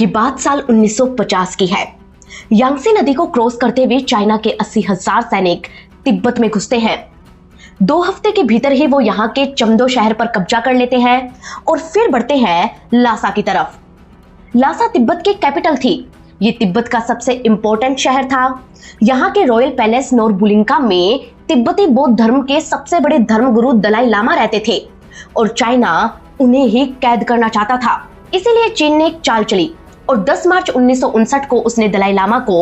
ये बात साल 1950 की है। यांगत्से नदी को क्रॉस करते हुए चाइना के 80,000 सैनिक तिब्बत में घुसते हैं। 2 हफ्ते के भीतर ही वो यहाँ के चमदो शहर पर कब्जा कर लेते हैं और फिर बढ़ते हैं लासा की तरफ। लासा तिब्बत की कैपिटल थी। ये तिब्बत का सबसे इंपॉर्टेंट शहर था। यहाँ के रॉयल पैलेस नोरबुलिंका में तिब्बती बौद्ध धर्म के सबसे बड़े धर्मगुरु दलाई लामा रहते थे और चाइना उन्हें ही कैद करना चाहता था। इसीलिए चीन ने एक चाल चली और 10 मार्च 1959 को उसने दलाई लामा को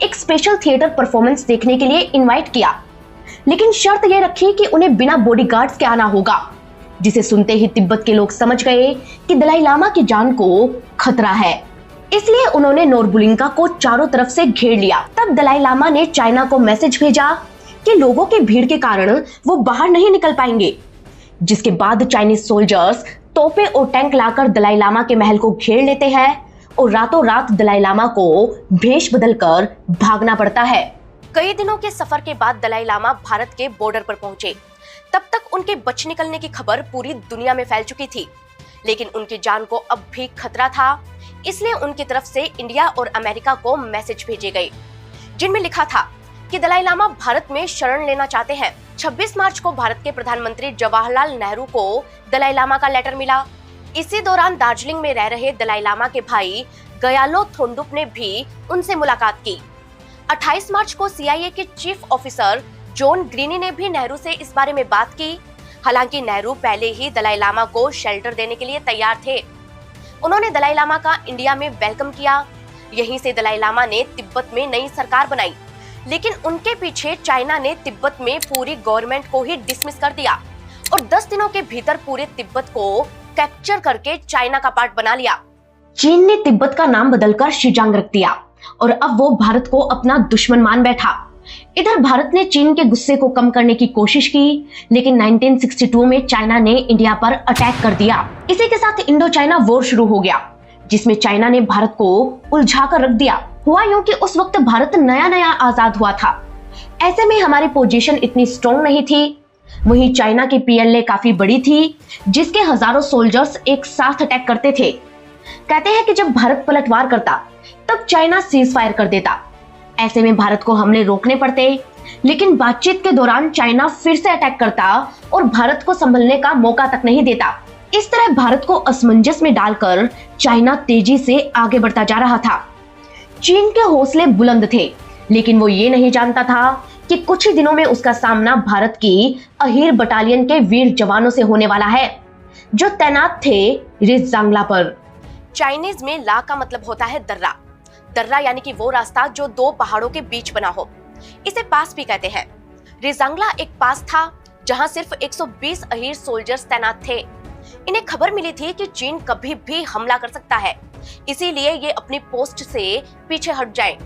एक स्पेशल थिएटर परफॉर्मेंस देखने के लिए इनवाइट किया, लेकिन शर्त यह रखी कि उन्हें बिना बॉडीगार्ड्स के आना होगा, जिसे सुनते ही तिब्बत के लोग समझ गए कि दलाई लामा की जान को खतरा है। इसलिए उन्होंने नोरबुलिंका को चारों तरफ से घेर लिया। तब दलाई लामा ने चाइना को मैसेज भेजा कि लोगों की भीड़ के कारण वो बाहर नहीं निकल पाएंगे, जिसके बाद चाइनीज सोल्जर्स तोपे और टैंक लाकर दलाई लामा के महल को घेर लेते हैं और रातों रात दलाई लामा को भेष बदलकर भागना पड़ता है। कई दिनों के सफर के बाद दलाई लामा भारत के बॉर्डर पर पहुंचे। तब तक उनके बच निकलने की खबर पूरी दुनिया में फैल चुकी थी, लेकिन उनकी जान को अब भी खतरा था। इसलिए उनकी तरफ से इंडिया और अमेरिका को मैसेज भेजे गए, जिनमें लिखा था कि दलाई लामा भारत में शरण लेना चाहते हैं। 26 मार्च को भारत के प्रधानमंत्री जवाहरलाल नेहरू को दलाई लामा का लेटर मिला। इसी दौरान दार्जिलिंग में रह रहे दलाई लामा के भाई गयालो थोंडुप ने भी उनसे मुलाकात की। 28 मार्च को CIA के चीफ ऑफिसर जॉन ग्रीनी ने भी नेहरू से इस बारे में बात की। हालांकि नेहरू पहले ही दलाई लामा को शेल्टर देने के लिए तैयार थे। उन्होंने दलाई लामा का इंडिया में वेलकम किया। यहीं से दलाई लामा ने तिब्बत में नई सरकार बनाई, लेकिन उनके पीछे चाइना ने तिब्बत में पूरी गवर्नमेंट को ही डिसमिस कर दिया और 10 दिनों के भीतर पूरे तिब्बत को कैप्चर करके चाइना का पार्ट बना लिया। चीन ने तिब्बत का नाम बदलकर शीजांग रख दिया और अब वो भारत को अपना दुश्मन मान बैठा। इधर भारत ने चीन के गुस्से को कम करने की कोशिश की, लेकिन 1962 में चाइना ने इंडिया पर अटैक कर दिया। इसी के साथ इंडो चाइना वॉर शुरू हो गया, जिसमें चाइना ने भारत को उलझा कर रख दिया। हुआ यूं कि उस वक्त भारत नया नया आजाद हुआ था। ऐसे में हमारी पोजीशन इतनी स्ट्रॉन्ग नहीं थी। वहीं चाइना की PLA काफी बड़ी थी, जिसके हजारों सोल्जर्स एक साथ अटैक करते थे। कहते हैं कि जब भारत पलटवार करता तब चाइना सीज फायर कर देता। ऐसे में भारत को हमले रोकने पड़ते, लेकिन बातचीत के दौरान चाइना फिर से अटैक करता और भारत को संभलने का मौका तक नहीं देता। इस तरह भारत को असमंजस में डालकर चाइना तेजी से आगे बढ़ता जा रहा था। चीन के हौसले बुलंद थे, लेकिन वो ये नहीं जानता था कि कुछ ही दिनों में उसका सामना भारत की अहीर बटालियन के वीर जवानों से होने वाला है, जो तैनात थे रिजांगला पर। चाइनीज में ला का मतलब होता है दर्रा। दर्रा यानी कि वो रास्ता जो 2 पहाड़ों के बीच बना हो। इसे पास भी कहते हैं। रिजांगला एक पास था जहां सिर्फ 120 अहीर सोल्जर्स तैनात थे। इन्हें खबर मिली थी कि चीन कभी भी हमला कर सकता है, इसीलिए ये अपनी पोस्ट से पीछे हट जाएं।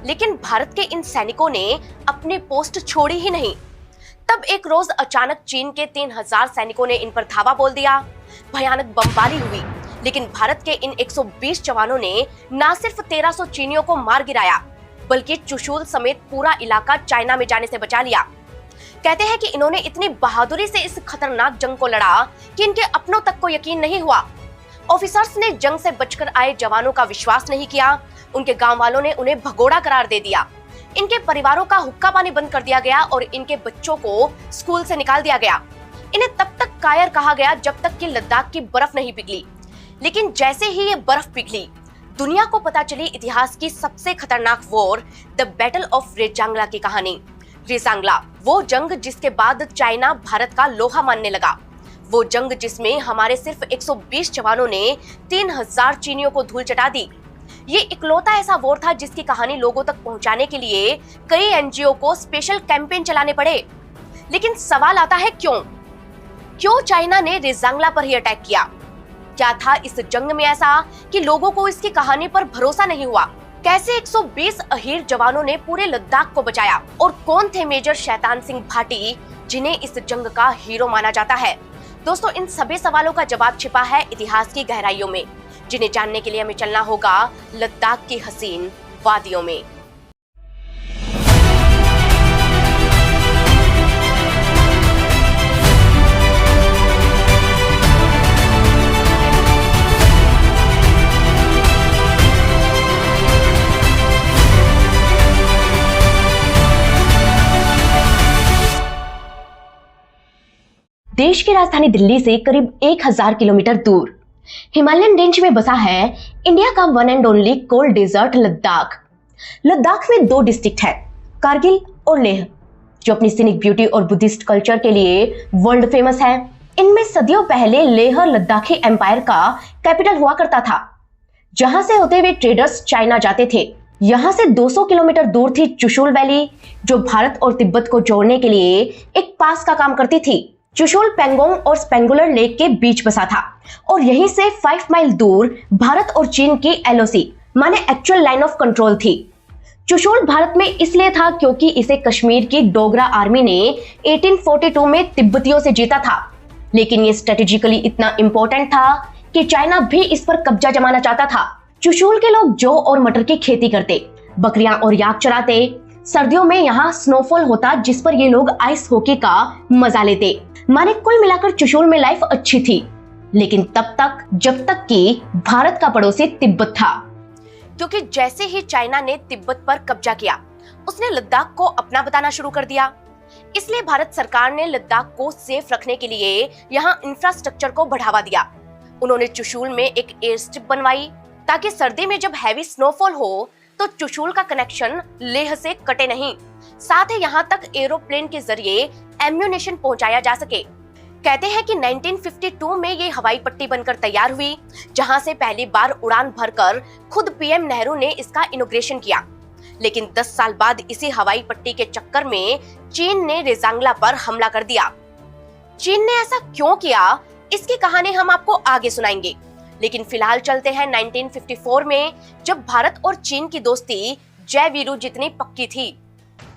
लेकिन भारत के इन सैनिकों ने अपनी पोस्ट छोड़ी ही नहीं। तब एक रोज अचानक चीन के 3000 सैनिकों ने इन पर धावा बोल दिया। भयानक बमबारी हुई, लेकिन भारत के इन 120 जवानों ने न सिर्फ 1300 चीनियों को मार गिराया, बल्कि चुशूल समेत पूरा इलाका चाइना में जाने से बचा लिया। कहते हैं कि इन्होंने इतनी बहादुरी से इस खतरनाक जंग को लड़ा कि इनके अपनों तक को यकीन नहीं हुआ। ऑफिसर्स ने जंग से बचकर आए जवानों का विश्वास नहीं किया। उनके गांव वालों ने उन्हें भगोड़ा करार दे दिया। इनके परिवारों का हुक्का पानी बंद कर दिया गया और इनके बच्चों को स्कूल से निकाल दिया गया। इन्हें तब तक कायर कहा गया जब तक कि लद्दाख की बर्फ नहीं पिघली। लेकिन जैसे ही ये बर्फ पिघली, दुनिया को पता चली इतिहास की सबसे खतरनाक war, the battle of Rezang La की कहानी। रिजांगला वो जंग जिसके बाद चाइना भारत का लोहा मानने लगा। वो जंग जिसमें हमारे सिर्फ 120 जवानों ने 3000 चीनियों को धूल चटा दी। ये इकलौता ऐसा वॉर था जिसकी कहानी लोगों तक पहुंचाने के लिए कई NGO को स्पेशल कैंपेन चलाने पड़े। लेकिन सवाल आता है क्यों चाइना ने रिजांगला पर ही अटैक किया? क्या था इस जंग में ऐसा कि लोगों को इसकी कहानी पर भरोसा नहीं हुआ? कैसे 120 अहीर जवानों ने पूरे लद्दाख को बचाया? और कौन थे मेजर शैतान सिंह भाटी, जिन्हें इस जंग का हीरो माना जाता है? दोस्तों, इन सभी सवालों का जवाब छिपा है इतिहास की गहराइयों में, जिन्हें जानने के लिए हमें चलना होगा लद्दाख की हसीन वादियों में। देश की राजधानी दिल्ली से करीब 1000 किलोमीटर दूर हिमालयन रेंज में बसा है इंडिया का one and only cold desert Ladakh. Ladakh में 2 डिस्ट्रिक्ट है, कारगिल और लेह, जो अपनी सीनिक ब्यूटी और बुद्धिस्ट कल्चर के लिए वर्ल्ड फेमस है। इनमें सदियों पहले लेह लद्दाखी एम्पायर का कैपिटल हुआ करता था, जहां से होते हुए ट्रेडर्स चाइना जाते थे। यहां से 200 किलोमीटर दूर थी चुशुल वैली, जो भारत और तिब्बत को जोड़ने के लिए एक पास का काम करती थी। चुशुल पेंगोंग और स्पेंगुलर लेक के बीच बसा था और यहीं से 5 माइल दूर भारत और चीन की एलओसी माने एक्चुअल लाइन ऑफ कंट्रोल थी। चुशुल भारत में इसलिए था क्योंकि इसे कश्मीर की डोगरा आर्मी ने 1842 में तिब्बतियों से जीता था, लेकिन ये स्ट्रेटेजिकली इतना इंपॉर्टेंट था कि चाइना भी इस पर कब्जा जमाना चाहता था। चुशुल के लोग जौ और मटर की खेती करते, बकरियां और याक चराते। सर्दियों में यहाँ स्नोफॉल होता, जिस पर ये लोग आइस हॉकी का मजा लेते। माने कुल मिलाकर चुशुल में लाइफ अच्छी थी, लेकिन तब तक जब तक कि भारत का पड़ोसी तिब्बत था। क्योंकि जैसे ही चाइना ने तिब्बत पर कब्जा किया, उसने लद्दाख को अपना बताना शुरू कर दिया। इसलिए भारत सरकार ने लद्दाख को सेफ रखने के लिए यहाँ इंफ्रास्ट्रक्चर को बढ़ावा दिया। उन्होंने चुशुल में एक एयर स्ट्रिप बनवाई ताकि सर्दी में जब हैवी स्नोफॉल हो तो चुशुल का कनेक्शन लेह से कटे नहीं। साथ ही यहाँ तक एरोप्लेन के जरिए एम्यूनेशन पहुंचाया जा सके। कहते हैं कि 1952 में ये हवाई पट्टी बनकर तैयार हुई, जहां से पहली बार उड़ान भरकर खुद पीएम नेहरू ने इसका इनॉग्रेशन किया। लेकिन 10 साल बाद इसी हवाई पट्टी के चक्कर में चीन ने रेजांगला पर हमला कर दिया। चीन ने ऐसा क्यों किया, इसकी कहानी हम आपको आगे सुनाएंगे। लेकिन फिलहाल चलते हैं 1954 में, जब भारत और चीन की दोस्ती जय वीरू जितनी पक्की थी।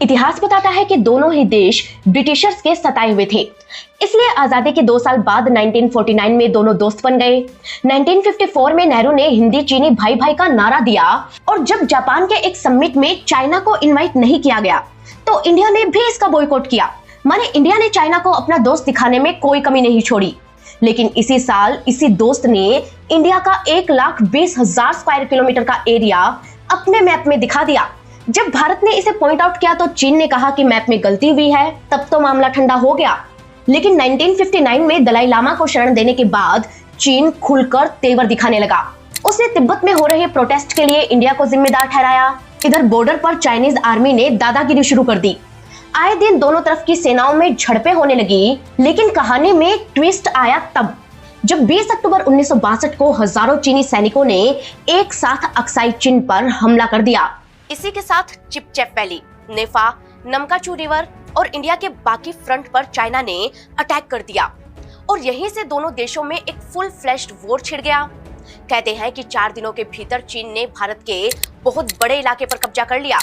इतिहास बताता है कि दोनों ही देश ब्रिटिशर्स के सताए हुए थे, इसलिए आजादी के 2 साल बाद 1949 में दोनों दोस्त बन गए। 1954 में नेहरू ने हिंदी चीनी भाई भाई का नारा दिया, और जब जापान के एक समिट में चाइना को इनवाइट नहीं किया गया तो इंडिया ने भी इसका बॉयकॉट किया। माने इंडिया ने चाइना को अपना दोस्त दिखाने में कोई कमी नहीं छोड़ी। लेकिन इसी साल इसी दोस्त ने इंडिया का 1,20,000 स्क्वायर किलोमीटर का एरिया अपने मैप में दिखा दिया। जब भारत ने इसे पॉइंट आउट किया तो चीन ने कहा कि मैप में गलती हुई है। तब तो मामला ठंडा हो गया। लेकिन 1959 में दलाई लामा को शरण देने के बाद चीन खुलकर तेवर दिखाने लगा। उसने तिब्बत में हो रहे प्रोटेस्ट के लिए इंडिया को जिम्मेदार ठहराया। इधर बॉर्डर पर चाइनीज आर्मी ने दादागिरी शुरू कर दी। आए दिन दोनों तरफ की सेनाओं में झड़पें होने लगी। लेकिन कहानी में ट्विस्ट आया तब जब 20 अक्टूबर 1962 को हजारों चीनी सैनिकों ने एक साथ अक्साई चिन पर हमला कर दिया। इसी के साथ चिपचेप वैली, नेफा, नमकाचू रिवर और इंडिया के बाकी फ्रंट पर चाइना ने अटैक कर दिया, और यहीं से दोनों देशों में एक फुल फ्लैश्ड वॉर छिड़ गया। कहते हैं कि 4 दिनों के भीतर चीन ने भारत के बहुत बड़े इलाके पर कब्जा कर लिया।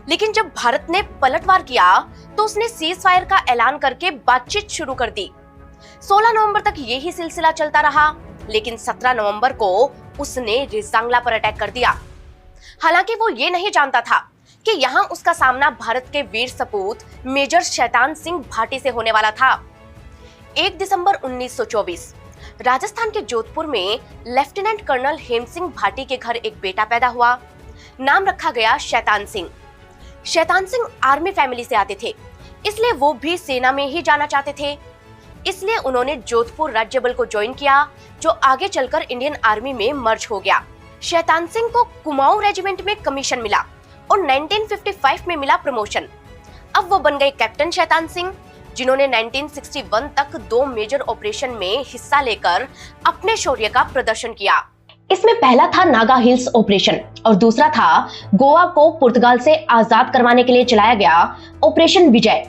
लेकिन जब भारत ने पलटवार किया तो उसने सीज फायर का ऐलान करके बातचीत शुरू कर दी। 16 नवंबर तक यही सिलसिला चलता रहा, लेकिन 17 नवंबर को उसने रेजांगला पर अटैक कर दिया। हालांकि वो ये नहीं जानता था कि यहाँ उसका सामना भारत के वीर सपूत मेजर शैतान सिंह भाटी से होने वाला था। 1 दिसंबर 1924 राजस्थान के जोधपुर में लेफ्टिनेंट कर्नल हेम सिंह भाटी के घर एक बेटा पैदा हुआ। नाम रखा गया शैतान सिंह। शैतान सिंह आर्मी फैमिली से आते थे, इसलिए वो भी सेना में ही जाना चाहते थे। इसलिए उन्होंने जोधपुर राज्य बल को ज्वाइन किया, जो आगे चलकर इंडियन आर्मी में मर्ज हो गया। शैतान सिंह को कुमाऊं रेजिमेंट में कमीशन मिला और 1955 में मिला प्रमोशन। अब वो बन गए कैप्टन शैतान सिंह, जिन्होंने 1961 तक 2 मेजर ऑपरेशन में हिस्सा लेकर अपने शौर्य का प्रदर्शन किया। इसमें पहला था नागा हिल्स ऑपरेशन और दूसरा था गोवा को पुर्तगाल से आजाद करवाने के लिए चलाया गया ऑपरेशन विजय।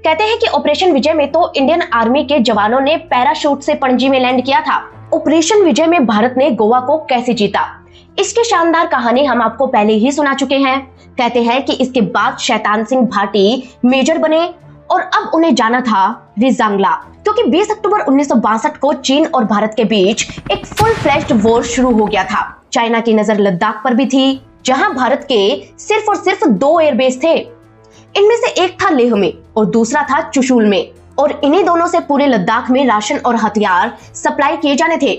कहते हैं कि ऑपरेशन विजय में तो इंडियन आर्मी के जवानों ने पैराशूट से पणजी में लैंड किया था। ऑपरेशन विजय में भारत ने गोवा को कैसे जीता, इसकी शानदार कहानी हम आपको पहले ही सुना चुके हैं। कहते हैं कि इसके बाद शैतान सिंह भाटी मेजर बने और अब उन्हें जाना था रेजांगला, क्योंकि 20 अक्टूबर 1962 को चीन और भारत के बीच एक फुल फ्लैश्ड वॉर शुरू हो गया था। चाइना की नजर लद्दाख पर भी थी, जहां भारत के सिर्फ और सिर्फ 2 एयरबेस थे। इनमें से एक था लेह में और दूसरा था चुशुल में, और इन्हीं दोनों से पूरे लद्दाख में राशन और हथियार सप्लाई किए जाने थे।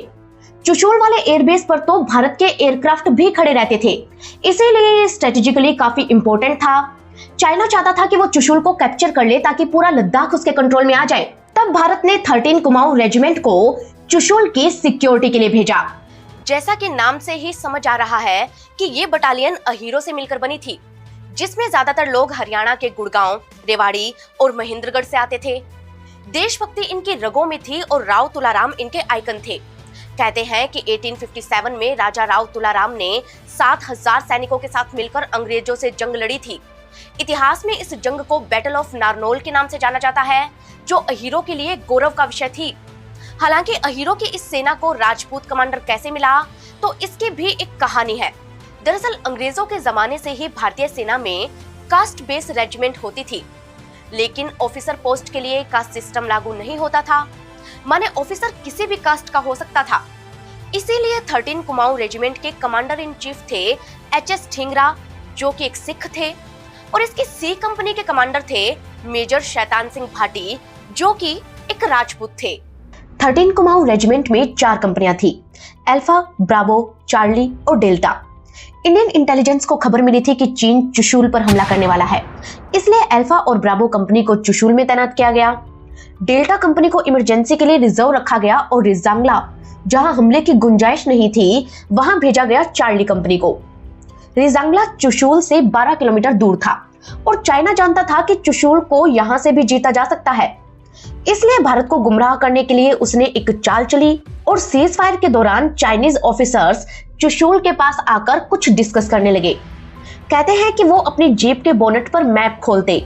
चुशुल वाले एयरबेस पर तो भारत के एयरक्राफ्ट भी खड़े रहते थे, इसीलिए ये स्ट्रेटेजिकली काफी इंपॉर्टेंट था। चाइना चाहता था कि वो चुशुल को कैप्चर कर ले ताकि पूरा लद्दाख उसके कंट्रोल में आ जाए। तब भारत ने 13 कुमाऊं रेजिमेंट को चुशूल की सिक्योरिटी के लिए भेजा। जैसा कि नाम से ही समझ आ रहा है कि ये बटालियन अहीरों से मिलकर बनी थी, जिसमें ज्यादातर लोग हरियाणा के गुड़गांव, रेवाड़ी और महेंद्रगढ़ से आते थे। देशभक्ति इनकी रगों में थी और राव तुलाराम इनके आइकन थे। कहते हैं कि 1857 में राजा राव तुलाराम ने 7000 सैनिकों के साथ मिलकर अंग्रेजों से जंग लड़ी थी। इतिहास में इस जंग को बैटल ऑफ नारनौल के नाम से जाना जाता है, जो अहीरों के लिए गौरव का विषय थी। हालांकि अहीरों की इस सेना को राजपूत कमांडर कैसे मिला, तो इसकी भी एक कहानी है। दरअसल अंग्रेजों के जमाने से ही भारतीय सेना में कास्ट बेस्ड रेजिमेंट होती थी, लेकिन ऑफिसर पोस्ट के लिए कास्ट सिस्टम लागू नहीं होता था। माने ऑफिसर किसी भी कास्ट का हो सकता था। इसीलिए 13 कुमाऊं रेजिमेंट के कमांडर इन चीफ थे एच.एस. ढींगरा, जो कि एक सिख थे, और इसकी सी कंपनी के कमांडर थे मेजर शैतान सिंह भाटी, जो कि एक राजपूत थे। 13 कुमाऊं रेजिमेंट में 4 कंपनियां थी, अल्फा, ब्रावो, चार्ली और डेल्टा। इंडियन इंटेलिजेंस को खबर मिली थी कि चीन चुशूल पर हमला करने वाला है, इसलिए अल्फा और ब्रावो कंपनी को चुशूल में तैनात किया गया। डेल्टा कंपनी को इमरजेंसी के लिए रिजर्व रखा गया और रिजांगला, जहां हमले की गुंजाइश नहीं थी, वहां भेजा गया चार्ली कंपनी को। रिजांगला चुशूल से 12 किलोमीटर दूर था और चाइना जानता था कि चुशूल को यहां से भी जीता जा सकता है। इसलिए भारत को गुमराह करने के लिए उसने एक चाल चली और सीज फायर के दौरान चाइनीज ऑफिसर्स चुशूल के पास आकर कुछ डिस्कस करने लगे। कहते हैं कि वो अपनी जीप के बोनेट पर मैप खोलते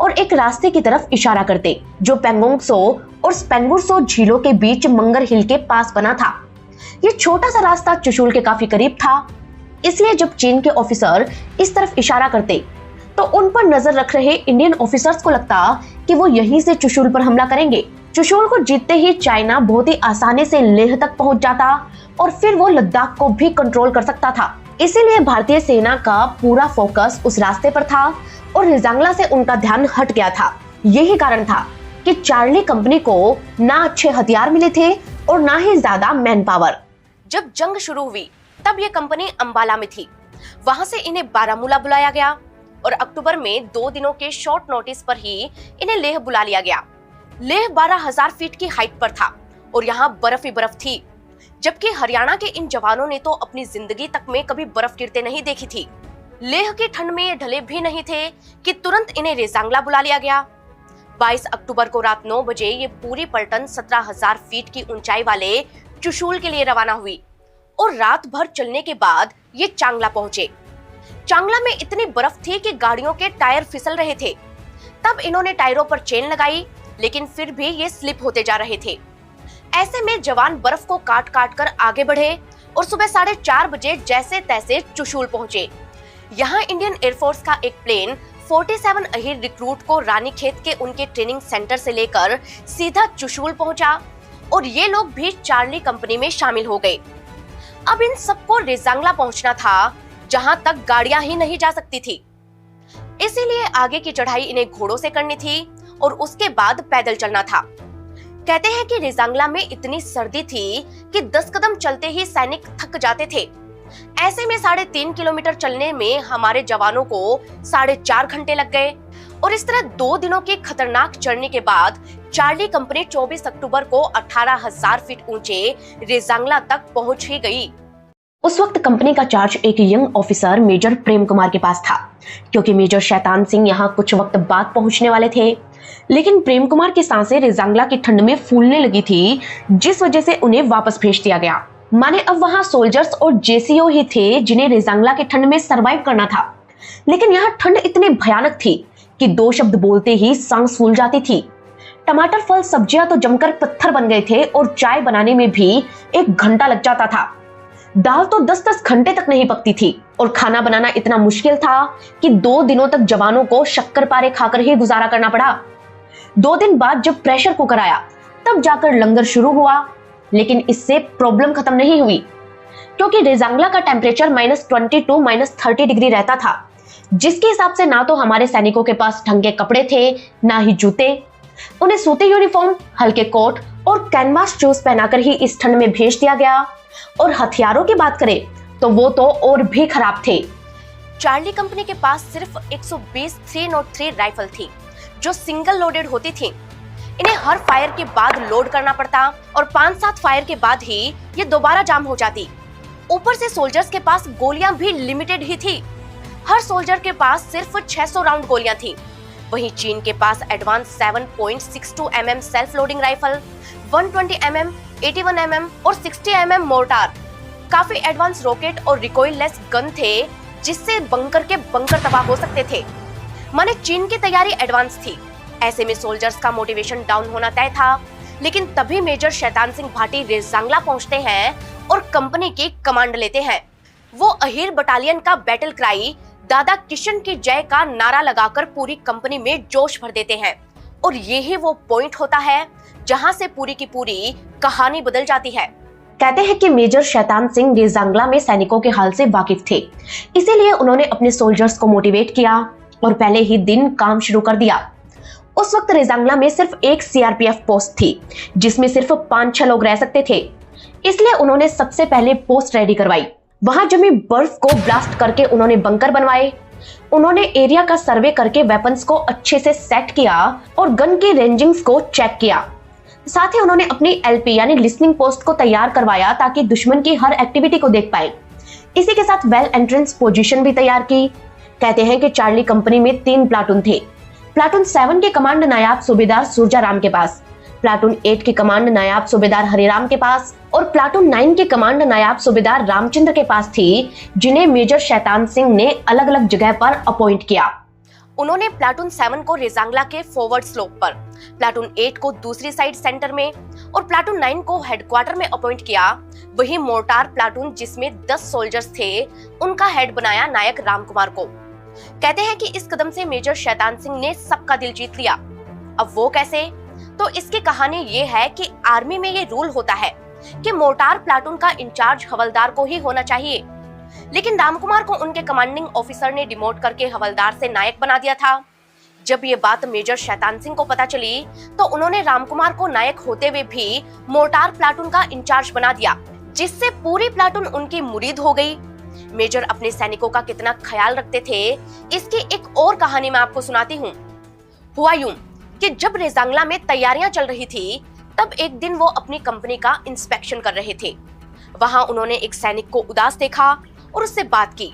और एक रास्ते की तरफ इशारा करते, जो पेंगोंग सो और स्पेंगुर सो झीलों के बीच मंगर हिल के पास बना था। ये छोटा सा रास्ता चुशूल के काफी करीब था, इसलिए जब चीन के ऑफिसर इस तरफ इशारा करते तो उन पर नजर रख रहे इंडियन ऑफिसर्स को लगता कि वो यहीं से चुशूल पर हमला करेंगे। चुशूल को जीतते ही चाइना बहुत ही आसानी से लेह तक पहुंच जाता और फिर वो लद्दाख को भी कंट्रोल कर सकता था। इसीलिए भारतीय सेना का पूरा फोकस उस रास्ते पर था और रिजांगला से उनका ध्यान हट गया था। यही कारण था कि चार्ली कंपनी को ना अच्छे हथियार मिले थे और ना ही ज्यादा मैन पावर। जब जंग शुरू हुई तब ये कंपनी अंबाला में थी, वहां से इन्हें बारामूला बुलाया गया और अक्टूबर में 2 दिनों के शॉर्ट नोटिस पर ही इन्हें लेह बुला लिया गया। लेह 12,000 फीट की हाइट पर था और यहाँ बर्फ ही बर्फ थी, जबकि हरियाणा के इन जवानों ने तो अपनी जिंदगी तक में कभी बर्फ गिरते नहीं देखी थी। लेह की ठंड में ये ढले भी नहीं थे कि तुरंत इन्हें रेजांगला बुला लिया गया। 22 अक्टूबर को रात 9 बजे ये पूरी पलटन 17,000 फीट की ऊंचाई वाले चुशूल के लिए रवाना हुई और रात भर चलने के बाद ये चांगला पहुंचे। चांगला में इतनी बर्फ थी कि गाड़ियों के टायर फिसल रहे थे। तब इन्होंने टायरों पर चेन लगाई, लेकिन फिर भी ये स्लिप होते जा रहे थे। ऐसे में जवान बर्फ को काट काट कर आगे बढ़े और सुबह 4:30 बजे जैसे तैसे चुशूल पहुंचे। यहाँ इंडियन एयरफोर्स का एक प्लेन 47 अहीर रिक्रूट को रानीखेत के उनके ट्रेनिंग सेंटर से लेकर सीधा चुशूल पहुंचा और ये लोग भी चार्ली कंपनी में शामिल हो गए। अब इन सबको रेजांगला पहुंचना था, जहां तक गाड़ियां ही नहीं जा सकती थी। इसीलिए आगे की चढ़ाई इन्हें घोड़ों से करनी थी और उसके बाद पैदल चलना था। कहते हैं कि रेजांगला में इतनी सर्दी थी कि 10 कदम चलते ही सैनिक थक जाते थे। ऐसे में 3.5 किलोमीटर चलने में हमारे जवानों को 4.5 घंटे लग गए और इस तरह 2 दिनों की खतरनाक चढ़ने के बाद चार्ली कंपनी 24 अक्टूबर को 18,000 फीट ऊंचे रेजांगला तक पहुंच ही गई। उस वक्त कंपनी का चार्ज एक young officer major Prem Kumar के पास था, क्योंकि मेजर शैतान सिंह यहाँ कुछ वक्त बाद पहुंचने वाले थे। लेकिन प्रेम कुमार की सांसें रेजांगला की ठंड में फूलने लगी थी, जिस वजह से उन्हें वापस भेज दिया गया। माने अब वहां सोल्जर्स और जेसीओ ही थे जिन्हें रेजांगला की ठंड में सरवाइव करना था। लेकिन यहाँ ठंड इतनी भयानक थी कि 2 शब्द बोलते ही सांस फूल जाती थी। टमाटर, फल, सब्जियां तो जमकर पत्थर बन गए थे और चाय बनाने में भी 1 घंटा लग जाता था। दाल तो 10-10 घंटे तक नहीं पकती थी और खाना बनाना इतना मुश्किल था कि 2 दिनों तक जवानों को शक्कर पारे खाकर ही गुजारा करना पड़ा। 2 दिन बाद जब प्रेशर कुकर आया तब जाकर लंगर शुरू हुआ, लेकिन इससे प्रॉब्लम खत्म नहीं हुई, क्योंकि रेजांगला का टेम्परेचर -20 टू -30 डिग्री रहता था, जिसके हिसाब से ना तो हमारे सैनिकों के पास ढंग के कपड़े थे, ना ही जूते। उन्हें सूती यूनिफॉर्म, हल्के कोट और कैनवास शूज पहनाकर ही इस ठंड में भेज दिया गया। और हथियारों की बात करें तो वो तो और भी खराब थे। चार्ली कंपनी के पास सिर्फ 120 303 राइफल थी, जो सिंगल लोडेड होती थी। इन्हें हर फायर के बाद लोड करना पड़ता और 5-7 फायर के बाद ही ये दोबारा जाम हो जाती। ऊपर से सोल्जर्स के पास गोलियां भी लिमिटेड ही थी। हर सोल्जर के पास सिर्फ 600 राउंड गोलियां थी। वहीं चीन के पास advance 7.62 mm self loading rifle, 120 mm, 81 mm और 60 mm मोर्टार, काफी एडवांस रॉकेट और रिकॉइललेस गन थे जिससे बंकर के बंकर तबाह हो सकते थे। माने चीन की तैयारी एडवांस थी। ऐसे में सोल्जर्स का मोटिवेशन डाउन होना तय था। लेकिन तभी मेजर शैतान सिंह भाटी रेजांगला पहुंचते हैं और कंपनी की कमांड लेते हैं। वो अहीर बटालियन का बैटल क्राई दादा किशन की जय का नारा लगाकर पूरी कंपनी में जोश भर देते हैं। और यही वो पॉइंट होता है जहां से पूरी की पूरी कहानी बदल जाती है। कहते हैं कि मेजर शैतान सिंह रेजांगला में सैनिकों के हाल से वाकिफ थे, इसीलिए उन्होंने अपने सोल्जर्स को मोटिवेट किया और पहले ही दिन काम शुरू कर दिया। उस वक्त रेजांगला में सिर्फ एक सीआरपीएफ पोस्ट थी जिसमें सिर्फ 5-6 लोग रह सकते थे, इसलिए उन्होंने सबसे पहले पोस्ट रेडी करवाई। वहां जमी बर्फ को ब्लास्ट करके उन्होंने बंकर बनवाए। उन्होंने एरिया का सर्वे करके वेपन्स को अच्छे से सेट किया और गन की रेंजिंग्स को चेक किया। साथ ही उन्होंने अपनी एलपी यानी लिसनिंग पोस्ट को तैयार करवाया ताकि दुश्मन की हर एक्टिविटी को देख पाए। इसी के साथ वेल एंट्रेंस पोजीशन भी तैयार की। कहते हैं कि चार्ली कंपनी में 3 प्लाटून थे। प्लाटून 7 की कमांड नायाब सूबेदार सुरजाराम के पास, प्लाटून 8 की कमांड नायाब सूबेदार हरिराम के पास और प्लाटून 9 की कमांड नायाब सूबेदार रामचंद्र के पास थी, जिन्हें मेजर शैतान सिंह ने अलग अलग जगह पर अपॉइंट किया। उन्होंने प्लाटून 7 को रेजांगला के फॉरवर्ड स्लोप पर, प्लाटून 8 को दूसरी साइड सेंटर में और प्लाटून 9 को हेडक्वार्टर में अपॉइंट किया। वही मोर्टार प्लाटून जिसमें 10 सोल्जर्स थे, उनका हेड बनाया नायक रामकुमार को। कहते हैं कि इस कदम से मेजर शैतान सिंह ने सबका दिल जीत लिया। अब वो कैसे? तो इसकी कहानी ये है कि आर्मी में ये रूल होता है कि मोर्टार प्लाटून का इंचार्ज हवलदार को ही होना चाहिए, लेकिन रामकुमार को उनके कमांडिंग ऑफिसर ने डिमोट करके हवलदार से नायक बना दिया था। जब ये बात मेजर शैतान सिंह को पता चली तो उन्होंने रामकुमार को नायक होते हुए भी मोर्टार प्लाटून का इंचार्ज बना दिया, जिससे पूरी प्लाटून उनकी मुरीद हो गई। मेजर अपने सैनिकों का कितना ख्याल रखते थे, इसकी एक और कहानी मैं आपको सुनाती हूँ। हुआ यूं कि जब रेजांगला में तैयारियां चल रही थी, तब एक दिन वो अपनी कंपनी का इंस्पेक्शन कर रहे थे। वहां उन्होंने एक सैनिक को उदास देखा और उससे बात की।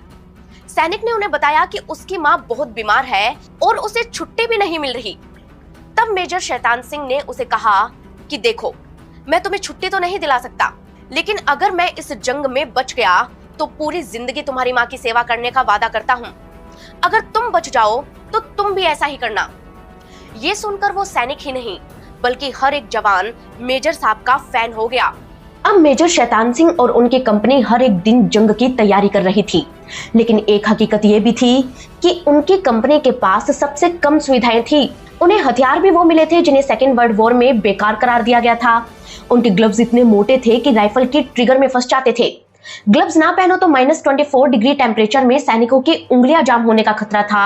सैनिक ने उन्हें बताया कि उसकी माँ बहुत बीमार है और उसे छुट्टी भी नहीं मिल रही। तब मेजर शैतान सिंह ने उसे कहा कि देखो, मैं तुम्हें छुट्टी तो नहीं दिला सकता, लेकिन अगर मैं इस जंग में बच गया तो पूरी जिंदगी तुम्हारी माँ की सेवा करने का वादा करता हूँ। अगर तुम बच जाओ तो तुम भी ऐसा ही करना। ये सुनकर वो सैनिक ही नहीं बल्कि हर एक जवान मेजर साहब का फैन हो गया। अब मेजर शैतान सिंह और उनकी कंपनी हर एक दिन जंग की तैयारी कर रही थी, लेकिन एक हकीकत ये भी थी कि उनकी कंपनी के पास सबसे कम सुविधाएं थी। उन्हें हथियार भी वो मिले थे जिन्हें सेकेंड वर्ल्ड वॉर में बेकार करार दिया गया था। उनके ग्लव्स इतने मोटे थे कि राइफल की ट्रिगर में फंस जाते थे। ग्लव्स ना पहनो तो -24 डिग्री टेम्परेचर में सैनिकों की उंगलियां जाम होने का खतरा था।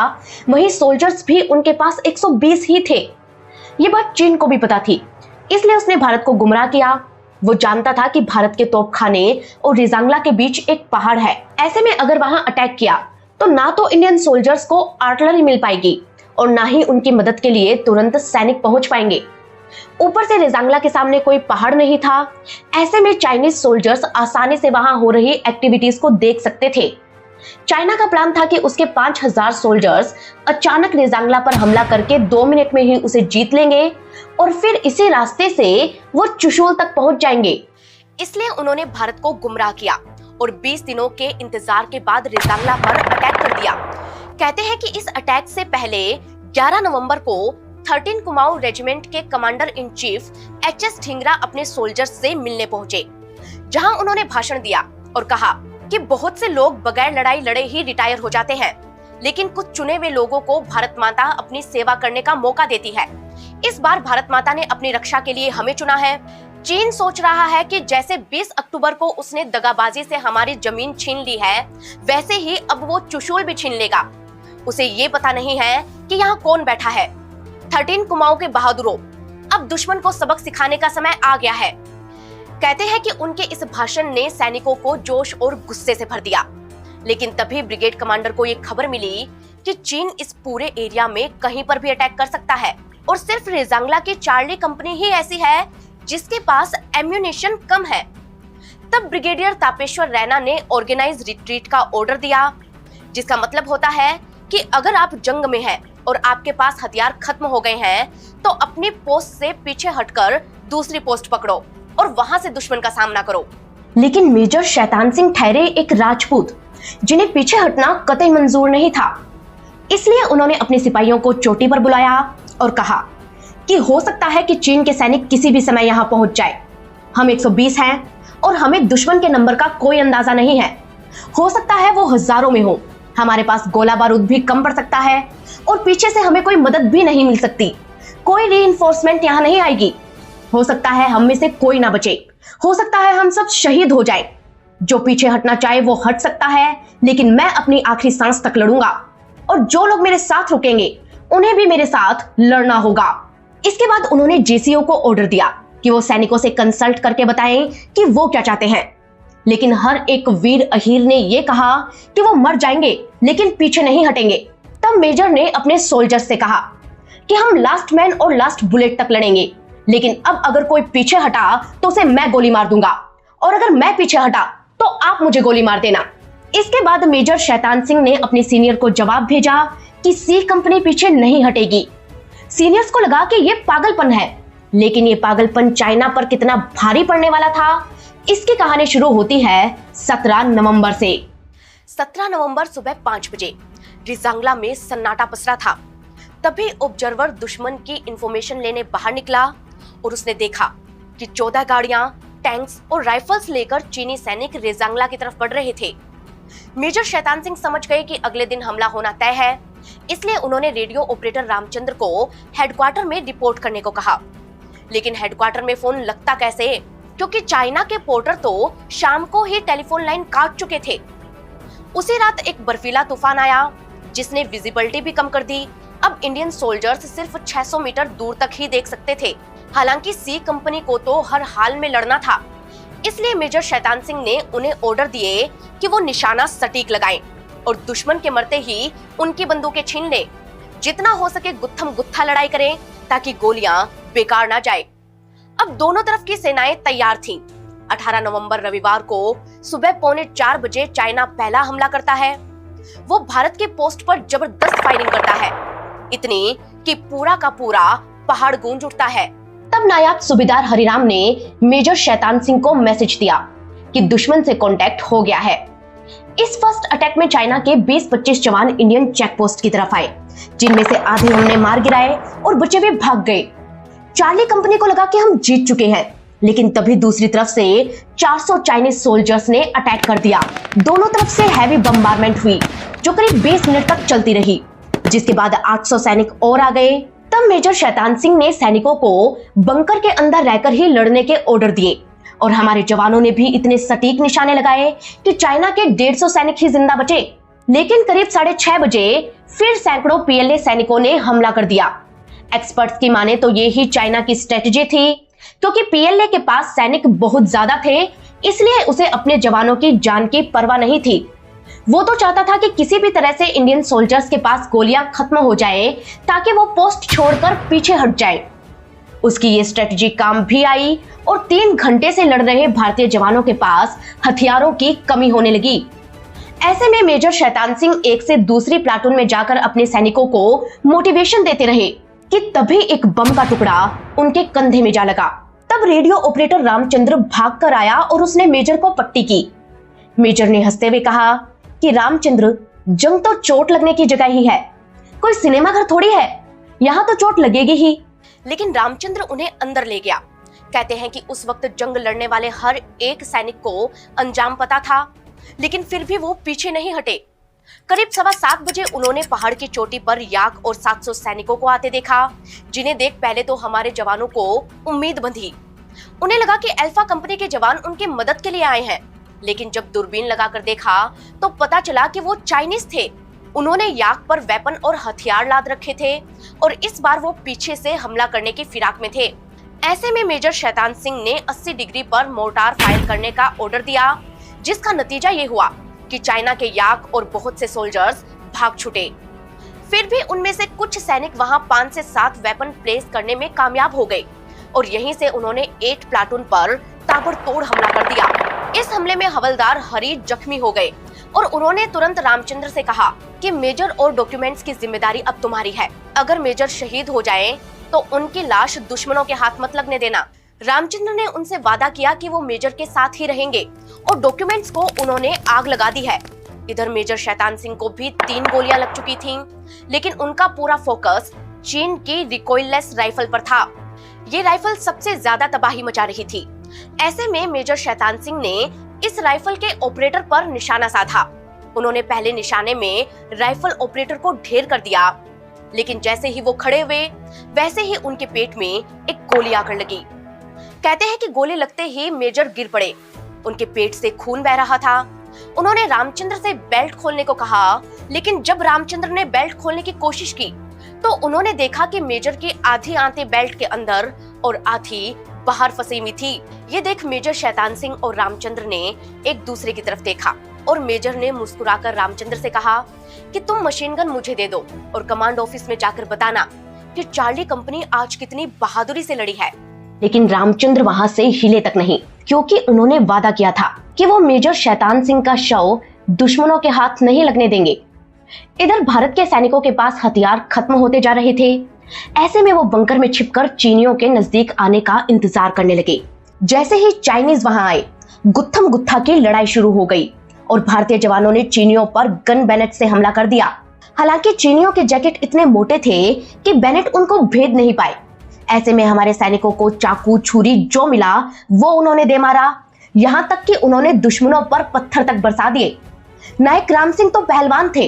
वहीं सोल्जर्स भी उनके पास 120 ही थे। ये बात चीन को भी पता थी, इसलिए उसने भारत को गुमराह किया। वो जानता था कि भारत के तोपखाने और रेजांगला के बीच एक पहाड़ है। ऐसे में अगर वहां अटैक किया तो ना तो इंडियन सोल्जर्स को आर्टिलरी मिल पाएगी और ना ही उनकी मदद के लिए तुरंत सैनिक पहुंच पाएंगे। ऊपर से रेजांगला के सामने कोई पहाड़ नहीं था। ऐसे में चाइनीज सोल्जर्स आसानी से वहां हो रही एक्टिविटीज को देख सकते थे। चाइना का प्लान था कि उसके 5000 सोल्जर्स अचानक रेजांगला पर हमला करके 2 मिनट में ही उसे जीत लेंगे और फिर इसी रास्ते से वो चुशूल तक पहुंच जाएंगे। इसलिए उन्होंने भारत को गुमराह किया और 20 दिनों के इंतजार के बाद रेजांगला पर अटैक कर दिया। कहते हैं कि इस अटैक से पहले 11 नवंबर को 13 कुमाऊं रेजिमेंट के commander in chief HS Dhingra अपने सोल्जर्स से मिलने पहुंचे, जहां उन्होंने भाषण दिया और कहा कि बहुत से लोग बगैर लड़ाई लड़े ही रिटायर हो जाते हैं, लेकिन कुछ चुने हुए लोगों को भारत माता अपनी सेवा करने का मौका देती है। इस बार भारत माता ने अपनी रक्षा के लिए हमें चुना है। चीन सोच रहा है कि जैसे 20 अक्टूबर को उसने दगाबाजी से हमारी जमीन छीन ली है, वैसे ही अब वो चुशूल भी छीन लेगा। उसे ये पता नहीं है कि यहाँ कौन बैठा है। 13 कुमाऊं के बहादुरों, अब दुश्मन को सबक सिखाने का समय आ गया है। कहते हैं कि उनके इस भाषण ने सैनिकों को जोश और गुस्से से भर दिया। लेकिन तभी ब्रिगेड कमांडर को ये खबर मिली कि चीन इस पूरे एरिया में कहीं पर भी अटैक कर सकता है। और सिर्फ रेजांगला की चार्ली कंपनी ही ऐसी है जिसके पास एम्यूनेशन कम है। तब ब्रिगेडियर तापेश्वर रैना ने ऑर्गेनाइज रिट्रीट का ऑर्डर दिया, जिसका मतलब होता है कि अगर आप जंग में हैं और आपके पास हथियार खत्म हो गए हैं तो अपनी पोस्ट से पीछे हटकर दूसरी पोस्ट पकड़ो और वहां से दुश्मन का सामना करो। लेकिन मेजर शैतान सिंह ठहरे एक राजपूत जिन्हें पीछे हटना कतई मंजूर नहीं था। इसलिए उन्होंने अपने सिपाहियों को चोटी पर बुलाया और कहा कि हो सकता है कि चीन के सैनिक किसी भी समय यहां पहुंच जाए। हम 120 हैं और हमें दुश्मन के नंबर का कोई अंदाजा नहीं है। हो सकता है वो हजारों में हो, हमारे पास गोला बारूद भी कम पड़ सकता है और पीछे से हमें कोई मदद भी नहीं मिल सकती। कोई रीइंफोर्समेंट यहाँ नहीं आएगी। हो सकता है हम में से कोई ना बचे, हो सकता है हम सब शहीद हो जाए। जो पीछे हटना चाहे वो हट सकता है, लेकिन मैं अपनी आखिरी सांस तक लड़ूंगा और जो लोग मेरे साथ रुकेंगे उन्हें भी मेरे साथ लड़ना होगा। इसके बाद उन्होंने जेसीओ को ऑर्डर दिया कि वो सैनिकों से कंसल्ट करके बताएं कि वो क्या चाहते हैं। लेकिन हर एक वीर अहीर ने ये कहा कि वो मर जाएंगे लेकिन पीछे नहीं हटेंगे। तब मेजर ने अपने सोल्जर्स से कहा कि हम लास्ट मैन और लास्ट बुलेट तक लड़ेंगे, लेकिन अब अगर कोई पीछे हटा तो उसे मैं गोली मार दूंगा और अगर मैं पीछे हटा तो आप मुझे गोली मार देना। इसके बाद मेजर शैतान सिंह ने अपने सीनियर को जवाब भेजा कि सी कंपनी पीछे नहीं हटेगी। सीनियर्स को लगा कि ये पागलपन है, लेकिन ये पागलपन चाइना पर कितना भारी पड़ने वाला था इसकी कहानी शुरू होती है 17 नवंबर से। 17 नवंबर सुबह 5 बजे रिजांगला में सन्नाटा पसरा था। तभी ऑब्जर्वर दुश्मन की इंफॉर्मेशन लेने बाहर निकला और उसने देखा कि 14 गाड़ियां, टैंक्स और राइफल्स लेकर चीनी सैनिक रेजांगला की तरफ बढ़ रहे थे। मेजर शैतान सिंह समझ गए कि अगले दिन हमला होना तय है, इसलिए उन्होंने रेडियो ऑपरेटर रामचंद्र को हेडक्वार्टर में रिपोर्ट करने को कहा। लेकिन हेडक्वार्टर में फोन लगता कैसे, क्योंकि चाइना के पोर्टर तो शाम को ही टेलीफोन लाइन काट चुके थे। उसी रात एक बर्फीला तूफान आया जिसने विजिबिलिटी भी कम कर दी। अब इंडियन सोल्जर्स सिर्फ 600 मीटर दूर तक ही देख सकते थे। हालांकि सी कंपनी को तो हर हाल में लड़ना था, इसलिए मेजर शैतान सिंह ने उन्हें ऑर्डर दिए कि वो निशाना सटीक लगाएं और दुश्मन के मरते ही उनकी बंदूकें छीन ले। जितना हो सके गुत्थम गुत्था लड़ाई करें ताकि गोलियां बेकार ना जाए। अब दोनों तरफ की सेनाएं तैयार थीं। 18 नवंबर रविवार को सुबह 3:45 बजे चाइना पहला हमला करता है। वो भारत के पोस्ट पर जबरदस्त फायरिंग करता है, इतनी कि पूरा का पूरा पहाड़ गूंज उठता है। तब नायब सूबेदार हरिराम ने मेजर शैतान सिंह को मैसेज दिया कि दुश्मन से कांटेक्ट हो गया है। इस फर्स्ट अटैक में चाइना के 20-25 जवान इंडियन चेक पोस्ट की तरफ आए, जिनमें से आधे हमने मार गिराए और बचे हुए भाग गए। चार्ली कंपनी को लगा कि हम जीत चुके हैं, लेकिन तभी दूसरी तरफ से 400 चाइनीज सोल्जर्स ने अटैक कर दिया। दोनों तरफ से हैवी बम्बारमेंट हुई जो करीब 20 मिनट तक चलती रही, जिसके बाद 800 सैनिक और आ गए। तब मेजर शैतान सिंह ने सैनिकों को बंकर के अंदर रहकर ही लड़ने के ऑर्डर दिए और हमारे जवानों ने भी इतने सटीक निशाने लगाए कि चाइना के 150 सैनिक ही जिंदा बचे। लेकिन करीब 6:30 बजे फिर सैकड़ों पीएलए सैनिकों ने हमला कर दिया। एक्सपर्ट्स की माने तो ये ही चाइना की स्ट्रेटजी थी, क्योंकि पीएलए के पास सैनिक बहुत ज्यादा थे, इसलिए उसे अपने जवानों की जान की परवाह नहीं थी। वो तो चाहता था कि किसी भी तरह से इंडियन सोल्जर्स के पास गोलियां खत्म हो जाए ताकि वो पोस्ट छोड़कर पीछे हट जाए। उसकी ये स्ट्रेटजी काम भी आई और 3 घंटे से लड़ रहे भारतीय जवानों के पास हथियारों की कमी होने लगी। ऐसे में मेजर शैतान सिंह एक से दूसरी प्लाटून में जाकर अपने सैनिकों को मोटिवेशन देते रहे कि तभी एक बम का टुकड़ा उनके कंधे में जा लगा। तब रेडियो ऑपरेटर रामचंद्र भागकर आया और उसने मेजर को पट्टी की। मेजर ने हंसते हुए कहा कि रामचंद्र, जंग तो चोट लगने की जगह ही है, कोई सिनेमा घर थोड़ी है, यहाँ तो चोट लगेगी ही। लेकिन रामचंद्र उन्हें अंदर ले गया। कहते हैं कि उस वक्त जंग लड़ने वाले हर एक सैनिक को अंजाम पता था, लेकिन फिर भी वो पीछे नहीं हटे। करीब 7:15 बजे उन्होंने पहाड़ की चोटी पर याक और 700 सैनिकों को आते देखा, जिन्हें देख पहले तो हमारे जवानों को उम्मीद बंधी। उन्हें लगा कि अल्फा कंपनी के जवान उनकी मदद के लिए आए हैं, लेकिन जब दूरबीन लगाकर देखा तो पता चला कि वो चाइनीज थे। उन्होंने याक पर वेपन और हथियार लाद रखे थे और इस बार वो पीछे से हमला करने की फिराक में थे। ऐसे में मेजर शैतान सिंह ने 80 डिग्री पर मोर्टार फायर करने का ऑर्डर दिया, जिसका नतीजा ये हुआ कि चाइना के याक और बहुत से सोल्जर्स भाग छूटे। फिर भी उनमें से कुछ सैनिक वहां 5 से 7 वेपन प्लेस करने में कामयाब हो गए और यहीं से उन्होंने 8 प्लाटून पर ताबड़तोड़ हमला कर दिया। इस हमले में हवलदार हरी जख्मी हो गए और उन्होंने तुरंत रामचंद्र से कहा कि मेजर और डॉक्यूमेंट्स की जिम्मेदारी अब तुम्हारी है। अगर मेजर शहीद हो जाए तो उनकी लाश दुश्मनों के हाथ मत लगने देना। रामचंद्र ने उनसे वादा किया कि वो मेजर के साथ ही रहेंगे और डॉक्यूमेंट्स को उन्होंने आग लगा दी है। इधर मेजर शैतान सिंह को भी 3 गोलियां लग चुकी थीं, लेकिन उनका पूरा फोकस चीन की रिकॉइललेस राइफल पर था। ये राइफल सबसे ज्यादा तबाही मचा रही थी। ऐसे में मेजर शैतान सिंह ने इस राइफल के ऑपरेटर पर निशाना साधा। उन्होंने पहले निशाने में राइफल ऑपरेटर को ढेर कर दिया, लेकिन जैसे ही वो खड़े हुए वैसे ही उनके पेट में एक गोली आकर लगी। कहते हैं कि गोली लगते ही मेजर गिर पड़े। उनके पेट से खून बह रहा था। उन्होंने रामचंद्र से बेल्ट खोलने को कहा, लेकिन जब रामचंद्र ने बेल्ट खोलने की कोशिश की तो उन्होंने देखा कि मेजर की आधी आंतें बेल्ट के अंदर और आधी बाहर फंसी हुई थी। ये देख मेजर शैतान सिंह और रामचंद्र ने एक दूसरे की तरफ देखा और मेजर ने मुस्कुराकर रामचंद्र से कहा कि तुम मशीन गन मुझे दे दो और कमांड ऑफिस में जाकर बताना कि चार्ली कंपनी आज कितनी बहादुरी से लड़ी है। लेकिन रामचंद्र वहां से हिले तक नहीं, क्योंकि उन्होंने वादा किया था कि वो मेजर शैतान सिंह का शव दुश्मनों के हाथ नहीं लगने देंगे। इधर भारत के सैनिकों के पास हथियार खत्म होते जा रहे थे। ऐसे में वो बंकर में छिपकर चीनियों के नजदीक आने का इंतजार करने लगे। जैसे ही चाइनीज वहां आए, गुत्थम गुत्था की लड़ाई शुरू हो गई और भारतीय जवानों ने चीनियों पर गन बैनेट से हमला कर दिया। हालांकि चीनियों के जैकेट इतने मोटे थे कि बैनेट उनको भेद नहीं पाए। ऐसे में हमारे सैनिकों को चाकू छुरी जो मिला वो उन्होंने दे मारा। यहाँ तक कि उन्होंने दुश्मनों पर पत्थर तक बरसा दिए। नायक राम सिंह तो पहलवान थे,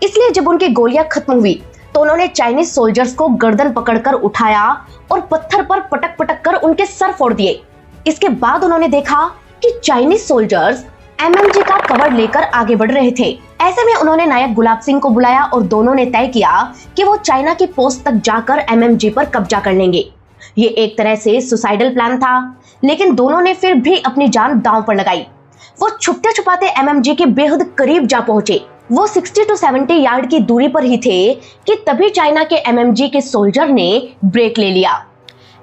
इसलिए जब उनकी गोलियां खत्म हुई तो उन्होंने चाइनीज सोल्जर्स को गर्दन पकड़कर उठाया और पत्थर पर पटक पटक कर उनके सर फोड़ दिए। इसके बाद उन्होंने देखा कि चाइनीज सोल्जर्स एमएमजी का कवर लेकर आगे बढ़ रहे थे। ऐसे में उन्होंने नायक गुलाब सिंह को बुलाया और दोनों ने तय किया कि वो चाइना की पोस्ट तक जाकर एमएमजी पर कब्जा कर लेंगे। ये एक तरह से सुसाइडल प्लान था, लेकिन दोनों ने फिर भी अपनी जान दांव पर लगाई। वो छुपते छुपाते एमएमजी के बेहद करीब जा पहुंचे। वो 60 to 70 यार्ड की दूरी पर ही थे कि तभी चाइना के एमएमजी के सोल्जर ने ब्रेक ले लिया।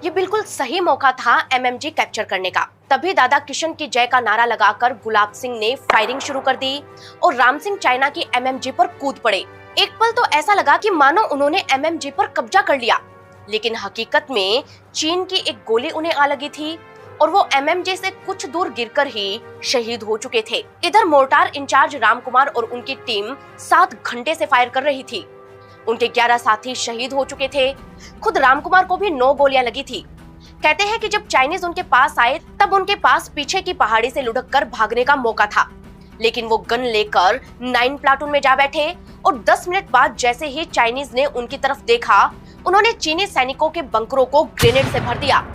ये बिल्कुल सही मौका था एमएमजी कैप्चर करने का। तभी दादा किशन की जय का नारा लगाकर गुलाब सिंह ने फायरिंग शुरू कर दी और राम सिंह चाइना की एमएमजी पर कूद पड़े। एक पल तो ऐसा लगा कि मानो उन्होंने एमएमजी पर कब्जा कर लिया, लेकिन हकीकत में चीन की एक गोली उन्हें आ लगी थी और वो एमएमजे से कुछ दूर गिरकर ही शहीद हो चुके थे। इधर मोर्टार इंचार्ज रामकुमार और उनकी टीम 7 घंटे से फायर कर रही थी। उनके 11 साथी शहीद हो चुके थे। खुद रामकुमार को भी 9 गोलियां लगी थी। कहते हैं कि जब चाइनीज उनके पास आए तब उनके पास पीछे की पहाड़ी से लुढ़ककर भागने का मौका था, लेकिन वो गन लेकर 9 प्लाटून में जा बैठे और 10 मिनट बाद जैसे ही चाइनीज ने उनकी तरफ देखा, उन्होंने चीनी सैनिकों के बंकरों को ग्रेनेड से भर दिया।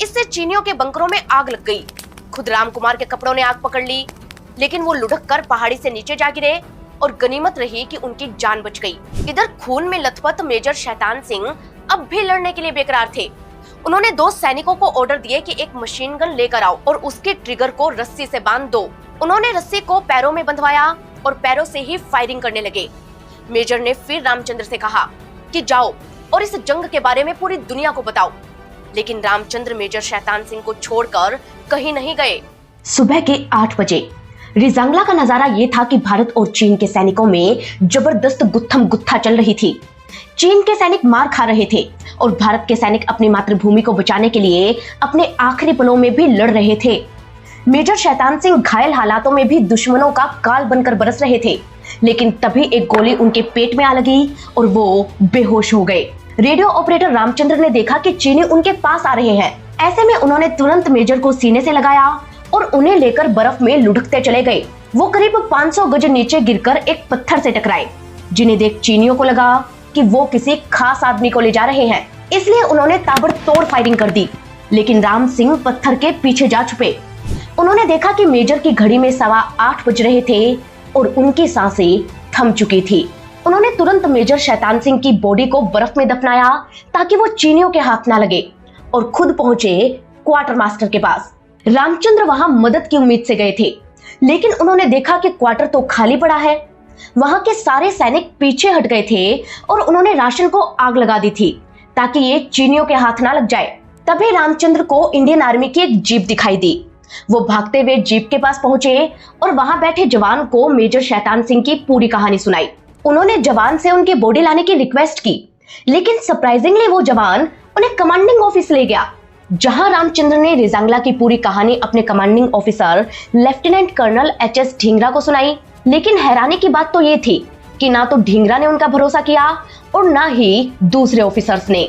इससे चीनियों के बंकरों में आग लग गई। खुद रामकुमार के कपड़ों ने आग पकड़ ली, लेकिन वो लुढ़ककर पहाड़ी से नीचे जा गिरे और गनीमत रही कि उनकी जान बच गई। इधर खून में लथपथ मेजर शैतान सिंह अब भी लड़ने के लिए बेकरार थे। उन्होंने 2 सैनिकों को ऑर्डर दिए कि एक मशीन गन लेकर आओ और उसके ट्रिगर को रस्सी से बांध दो। उन्होंने रस्सी को पैरों में बंधवाया और पैरों से ही फायरिंग करने लगे। मेजर ने फिर रामचंद्र से कहा कि जाओ और इस जंग के बारे में पूरी दुनिया को बताओ, लेकिन रामचंद्र मेजर शैतान सिंह को छोड़कर कहीं नहीं गए। सुबह के 8 बजे रिजांगला का नजारा ये था कि भारत और चीन के सैनिकों में जबरदस्त गुत्थम गुत्था चल रही थी। चीन के सैनिक मार खा रहे थे और भारत के सैनिक अपनी मातृभूमि को बचाने के लिए अपने आखिरी पलों में भी लड़ रहे थे। मेजर शैतान सिंह घायल हालातों में भी दुश्मनों का काल बनकर बरस रहे थे, लेकिन तभी एक गोली उनके पेट में आ लगी और वो बेहोश हो गए। रेडियो ऑपरेटर रामचंद्र ने देखा कि चीनी उनके पास आ रहे हैं। ऐसे में उन्होंने तुरंत मेजर को सीने से लगाया और उन्हें लेकर बर्फ में लुढ़कते चले गए। वो करीब 500 गज नीचे गिरकर एक पत्थर से टकराए, जिन्हें देख चीनियों को लगा कि वो किसी खास आदमी को ले जा रहे हैं, इसलिए उन्होंने ताबड़तोड़ फायरिंग कर दी। लेकिन राम सिंह पत्थर के पीछे जा छुपे। उन्होंने देखा कि मेजर की घड़ी में 8:15 बज रहे थे और उनकी सांसें थम चुकी थी। उन्होंने तुरंत मेजर शैतान सिंह की बॉडी को बर्फ में दफनाया ताकि वो चीनियों के हाथ ना लगे और खुद पहुंचे क्वार्टर मास्टर के पास। रामचंद्र वहां मदद की उम्मीद से गए थे, लेकिन उन्होंने देखा कि क्वार्टर तो खाली पड़ा है। वहां के सारे सैनिक पीछे हट गए थे और उन्होंने राशन को आग लगा दी थी ताकि ये चीनियों के हाथ ना लग जाए। तभी रामचंद्र को इंडियन आर्मी की एक जीप दिखाई दी। वो भागते हुए जीप के पास पहुंचे और वहां बैठे जवान को मेजर शैतान सिंह की पूरी कहानी सुनाई। उन्होंने जवान से उनकी बॉडी लाने की रिक्वेस्ट की, लेकिन सरप्राइजिंगली वो जवान उन्हें कमांडिंग ऑफिस ले गया, जहां रामचंद्र ने रेजांगला की पूरी कहानी अपने commanding officer lieutenant colonel H S. Dhingra को सुनाई। लेकिन हैरानी की बात तो ये थी कि ना तो ढींगरा ने उनका भरोसा किया और ना ही दूसरे ऑफिसर्स ने,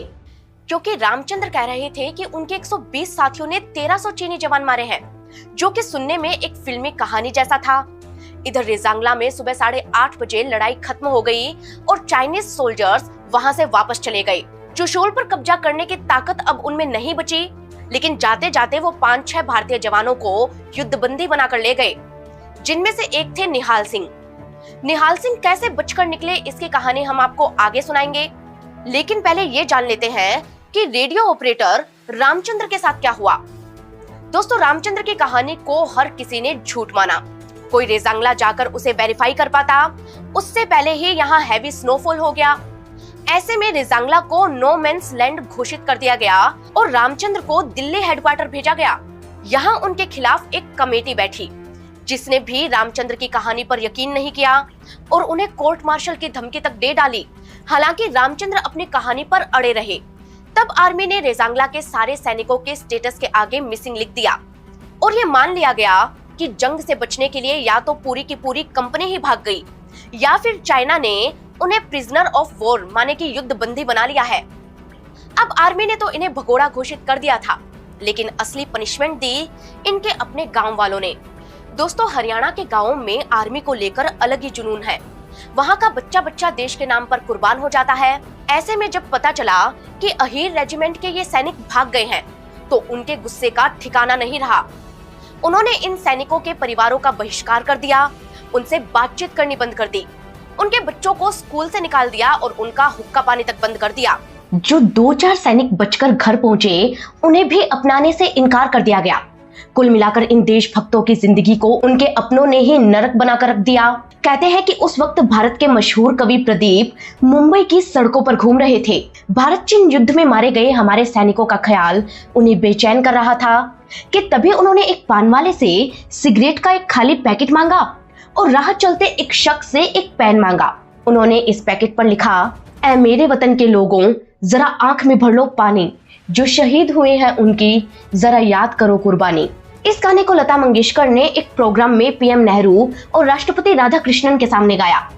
क्योंकि रामचंद्र कह रहे थे कि उनके 120 साथियों ने 1300 चीनी जवान मारे हैं, जो कि सुनने में एक फिल्मी कहानी जैसा था। इधर रेजांगला में सुबह 8:30 बजे लड़ाई खत्म हो गई और चाइनीज सोल्जर्स वहां से वापस चले गए। चुशोल पर कब्जा करने की ताकत अब उनमें नहीं बची, लेकिन जाते जाते वो 5-6 भारतीय जवानों को युद्धबंदी बनाकर ले गए, जिनमें से एक थे निहाल सिंह। निहाल सिंह कैसे बचकर निकले, इसकी कहानी हम आपको आगे सुनाएंगे। लेकिन पहले ये जान लेते हैं कि रेडियो ऑपरेटर रामचंद्र के साथ क्या हुआ। दोस्तों, रामचंद्र की कहानी को हर किसी ने झूठ माना। कोई रेजांगला जाकर उसे वेरीफाई कर पाता, उससे पहले ही यहाँ हैवी स्नोफॉल हो गया। ऐसे में रेजांगला को नो मैंस लैंड घोषित कर दिया गया और रामचंद्र को दिल्ली हेडक्वार्टर भेजा गया। यहाँ उनके खिलाफ एक कमेटी बैठी, जिसने भी रामचंद्र की कहानी पर यकीन नहीं किया और उन्हें कोर्ट मार्शल की धमकी तक दे डाली। हालांकि रामचंद्र अपनी कहानी पर अड़े रहे। तब आर्मी ने रेजांगला के सारे सैनिकों के स्टेटस के आगे मिसिंग लिख दिया और ये मान लिया गया कि जंग से बचने के लिए या तो पूरी की पूरी कंपनी ही भाग गई या फिर चाइना ने उन्हें प्रिजनर ऑफ वॉर माने कि युद्ध बंदी बना लिया है। अब आर्मी ने तो इन्हें भगोड़ा घोषित कर दिया था, लेकिन असली पनिशमेंट दी इनके अपने गांव वालों ने। दोस्तों, हरियाणा के गांवों में आर्मी को लेकर अलग ही जुनून है। वहां का बच्चा बच्चा देश के नाम पर कुर्बान हो जाता है। ऐसे में जब पता चला कि अहीर रेजिमेंट के ये सैनिक भाग गए हैं, तो उनके गुस्से का ठिकाना नहीं रहा। उन्होंने इन सैनिकों के परिवारों का बहिष्कार कर दिया, उनसे बातचीत करनी बंद कर दी, उनके बच्चों को स्कूल से निकाल दिया और उनका हुक्का पानी तक बंद कर दिया। जो 2-4 सैनिक बचकर घर पहुंचे, उन्हें भी अपनाने से इनकार कर दिया गया। कुल मिलाकर इन देशभक्तों की जिंदगी को उनके अपनों ने ही नरक बनाकर रख दिया। कहते हैं कि उस वक्त भारत के मशहूर कवि प्रदीप मुंबई की सड़कों पर घूम रहे थे। भारत चीन युद्ध में मारे गए हमारे सैनिकों का ख्याल उन्हें बेचैन कर रहा था कि तभी उन्होंने एक पान वाले से सिगरेट का एक खाली पैकेट मांगा और राह चलते एक शख्स से एक पेन मांगा। उन्होंने इस पैकेट पर लिखा, ऐ मेरे वतन के लोगों, जरा आंख में भर लो पानी, जो शहीद हुए हैं उनकी जरा याद करो कुर्बानी। इस गाने को लता मंगेशकर ने एक प्रोग्राम में पीएम नेहरू और राष्ट्रपति राधाकृष्णन के सामने गाया।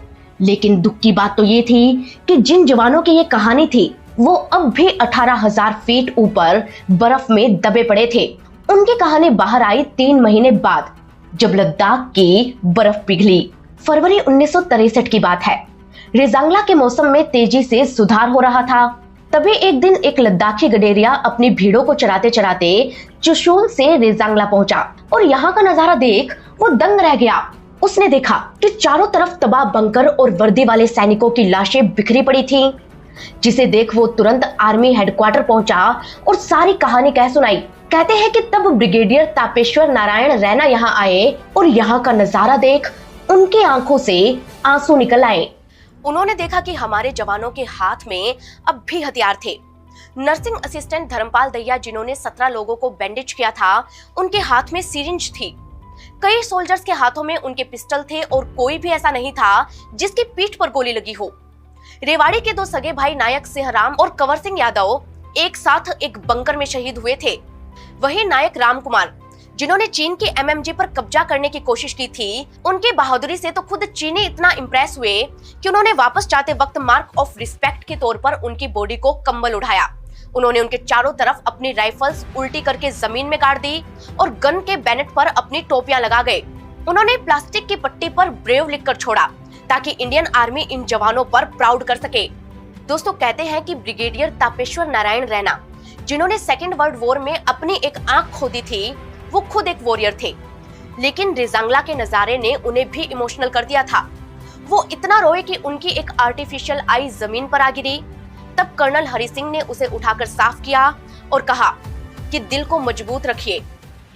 लेकिन दुख की बात तो ये थी कि जिन जवानों की ये कहानी थी, वो अब भी 18,000 फीट ऊपर बर्फ में दबे पड़े थे। उनकी कहानी बाहर आई 3 महीने बाद, जब लद्दाख की बर्फ पिघली। फरवरी 1963 की बात है। रेजांगला के मौसम में तेजी से सुधार हो रहा था। तभी एक दिन एक लद्दाखी गडेरिया अपनी भीड़ों को चराते चराते चुशूल से रेजांगला पहुंचा और यहाँ का नजारा देख वो दंग रह गया। उसने देखा कि चारों तरफ तबाह बंकर और वर्दी वाले सैनिकों की लाशें बिखरी पड़ी थीं, जिसे देख वो तुरंत आर्मी हेडक्वार्टर पहुंचा और सारी कहानी कह सुनाई। कहते हैं कि तब ब्रिगेडियर तापेश्वर नारायण रैना यहाँ आए और यहाँ का नजारा देख उनकी आंखों से आंसू निकल आए। उन्होंने देखा कि हमारे जवानों के हाथ में अब भी हथियार थे। नर्सिंग असिस्टेंट धर्मपाल दैया, जिन्होंने 17 लोगों को बैंडेज किया था, उनके हाथ में सिरिंज थी। कई सोल्जर्स के हाथों में उनके पिस्टल थे और कोई भी ऐसा नहीं था जिसकी पीठ पर गोली लगी हो। रेवाड़ी के 2 सगे भाई नायक सिंहराम और कंवर सिंह यादव एक साथ एक बंकर में शहीद हुए थे। वही नायक राम कुमार, जिन्होंने चीन की एमएमजी पर कब्जा करने की कोशिश की थी, उनकी बहादुरी से तो खुद चीनी इतना इम्प्रेस हुए कि उन्होंने वापस जाते वक्त मार्क ऑफ रिस्पेक्ट के तौर पर उनकी बॉडी को कंबल उठाया। उन्होंने उनके चारों तरफ अपनी राइफल्स उल्टी करके जमीन में गाड़ दी और गन के बैनेट पर अपनी टोपियां लगा गए। उन्होंने प्लास्टिक की पट्टी पर ब्रेव लिखकर छोड़ा ताकि इंडियन आर्मी इन जवानों पर प्राउड कर सके। दोस्तों, कहते हैं कि ब्रिगेडियर तापेश्वर नारायण रैना, जिन्होंने सेकेंड वर्ल्ड वॉर में अपनी एक आंख खो दी थी, वो खुद एक वॉरियर थे। लेकिन रेजांगला के नजारे ने उन्हें भी इमोशनल कर दिया था। वो इतना रोए कि उनकी एक आर्टिफिशियल आई जमीन पर आ गिरी। तब कर्नल हरि सिंह ने उसे उठाकर साफ किया और कहा कि दिल को मजबूत रखिए,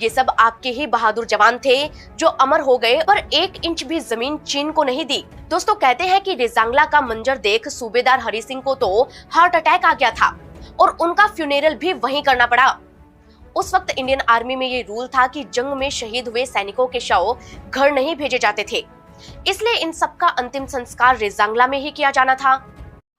ये सब आपके ही बहादुर जवान थे जो अमर हो गए और 1 इंच भी जमीन चीन को नहीं दी। दोस्तों कहते हैं कि रेजांगला का मंजर देख सूबेदार हरि सिंह को तो हार्ट अटैक आ गया था और उनका फ्यूनेरल भी वहीं करना पड़ा। उस वक्त इंडियन आर्मी में ये रूल था कि जंग में शहीद हुए सैनिकों के शव घर नहीं भेजे जाते थे, इसलिए इन सबका अंतिम संस्कार रेजांगला में ही किया जाना था।